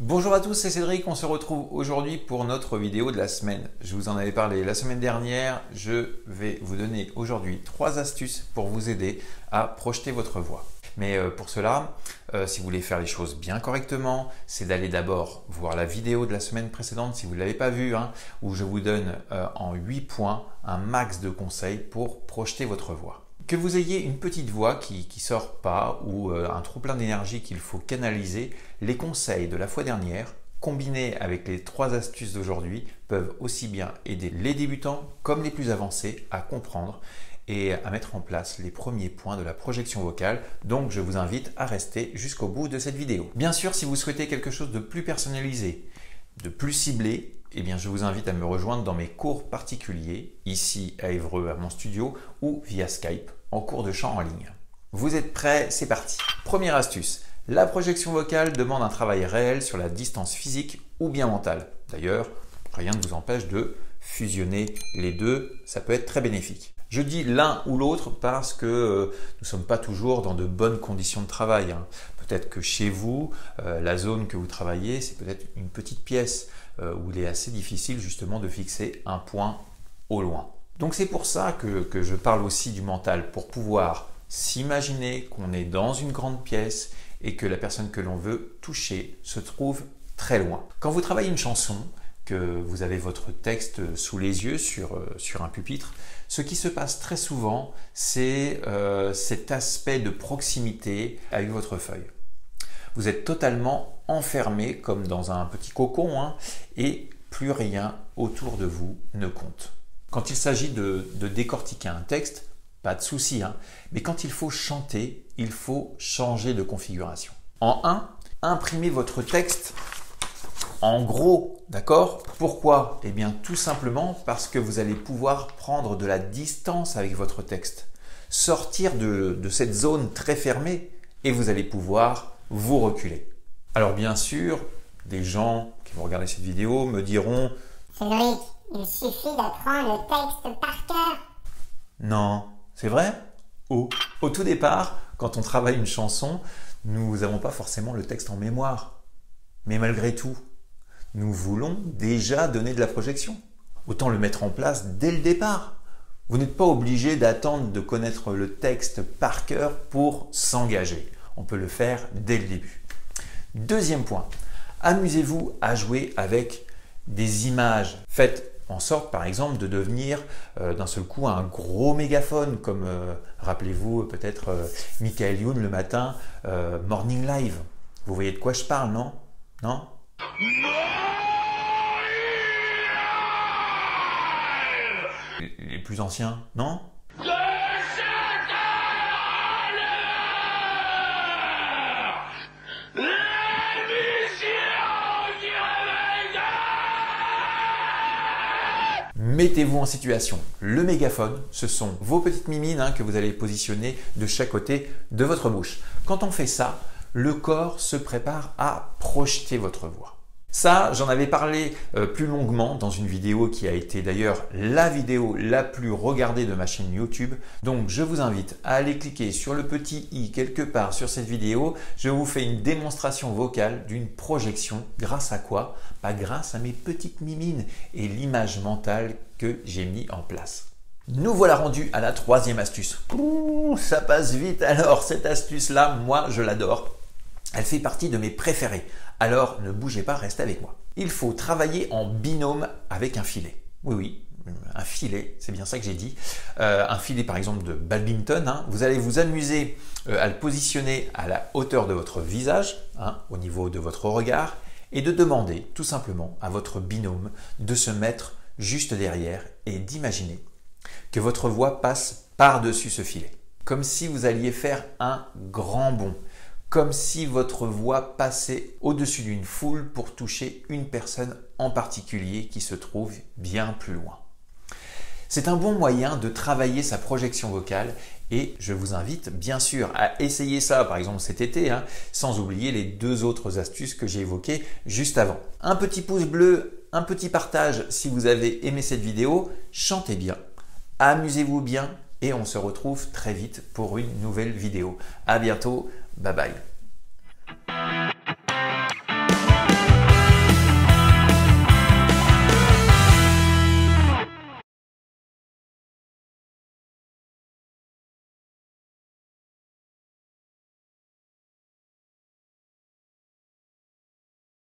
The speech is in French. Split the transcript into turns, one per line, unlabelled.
Bonjour à tous, c'est Cédric, on se retrouve aujourd'hui pour notre vidéo de la semaine. Je vous en avais parlé la semaine dernière, je vais vous donner aujourd'hui 3 astuces pour vous aider à projeter votre voix. Mais pour cela, si vous voulez faire les choses bien correctement, c'est d'aller d'abord voir la vidéo de la semaine précédente si vous ne l'avez pas vue, où je vous donne en 8 points un max de conseils pour projeter votre voix. Que vous ayez une petite voix qui sort pas ou un trop plein d'énergie qu'il faut canaliser, les conseils de la fois dernière, combinés avec les 3 astuces d'aujourd'hui, peuvent aussi bien aider les débutants comme les plus avancés à comprendre et à mettre en place les premiers points de la projection vocale. Donc je vous invite à rester jusqu'au bout de cette vidéo. Bien sûr, si vous souhaitez quelque chose de plus personnalisé, de plus ciblé, eh bien, je vous invite à me rejoindre dans mes cours particuliers, ici à Évreux, à mon studio, ou via Skype, en cours de chant en ligne. Vous êtes prêts? C'est parti! Première astuce, la projection vocale demande un travail réel sur la distance physique ou bien mentale. D'ailleurs, rien ne vous empêche de fusionner les deux, ça peut être très bénéfique. Je dis l'un ou l'autre parce que nous ne sommes pas toujours dans de bonnes conditions de travail. Peut-être que chez vous, la zone que vous travaillez, c'est peut-être une petite pièce où il est assez difficile justement de fixer un point au loin. Donc c'est pour ça que je parle aussi du mental, pour pouvoir s'imaginer qu'on est dans une grande pièce et que la personne que l'on veut toucher se trouve très loin. Quand vous travaillez une chanson, que vous avez votre texte sous les yeux sur un pupitre, ce qui se passe très souvent, c'est cet aspect de proximité avec votre feuille. Vous êtes totalement enfermé comme dans un petit cocon et plus rien autour de vous ne compte. Quand il s'agit de décortiquer un texte, pas de souci, mais quand il faut chanter, il faut changer de configuration. En 1, imprimez votre texte en gros, d'accord? Pourquoi? Eh bien tout simplement parce que vous allez pouvoir prendre de la distance avec votre texte, sortir de cette zone très fermée et vous allez pouvoir vous reculer. Alors bien sûr, des gens qui vont regarder cette vidéo me diront «
Cédric, il suffit d'apprendre le texte par cœur ».
Non, c'est vrai? Au tout départ, quand on travaille une chanson, nous n'avons pas forcément le texte en mémoire. Mais malgré tout, nous voulons déjà donner de la projection. Autant le mettre en place dès le départ. Vous n'êtes pas obligé d'attendre de connaître le texte par cœur pour s'engager. On peut le faire dès le début. Deuxième point, amusez-vous à jouer avec des images. Faites en sorte par exemple de devenir d'un seul coup un gros mégaphone comme rappelez-vous peut-être Michael Youn le matin, Morning Live. Vous voyez de quoi je parle, non? Non? Les plus anciens, non? Mettez-vous en situation. Le mégaphone, ce sont vos petites mimines que vous allez positionner de chaque côté de votre bouche. Quand on fait ça, le corps se prépare à projeter votre voix. Ça, j'en avais parlé plus longuement dans une vidéo qui a été d'ailleurs la vidéo la plus regardée de ma chaîne YouTube. Donc, je vous invite à aller cliquer sur le petit i quelque part sur cette vidéo. Je vous fais une démonstration vocale d'une projection. Grâce à quoi? Grâce à mes petites mimines et l'image mentale que j'ai mis en place. Nous voilà rendus à la 3e astuce. Ouh, ça passe vite. Alors, cette astuce-là, moi, je l'adore. Elle fait partie de mes préférées. Alors, ne bougez pas, restez avec moi. Il faut travailler en binôme avec un filet. Oui, un filet, c'est bien ça que j'ai dit. Un filet, par exemple, de badminton. Vous allez vous amuser à le positionner à la hauteur de votre visage, au niveau de votre regard, et de demander tout simplement à votre binôme de se mettre juste derrière et d'imaginer que votre voix passe par-dessus ce filet. Comme si vous alliez faire un grand bond. Comme si votre voix passait au-dessus d'une foule pour toucher une personne en particulier qui se trouve bien plus loin. C'est un bon moyen de travailler sa projection vocale et je vous invite bien sûr à essayer ça par exemple cet été, sans oublier les 2 autres astuces que j'ai évoquées juste avant. Un petit pouce bleu, un petit partage si vous avez aimé cette vidéo, chantez bien, amusez-vous bien et on se retrouve très vite pour une nouvelle vidéo. À bientôt, bye bye.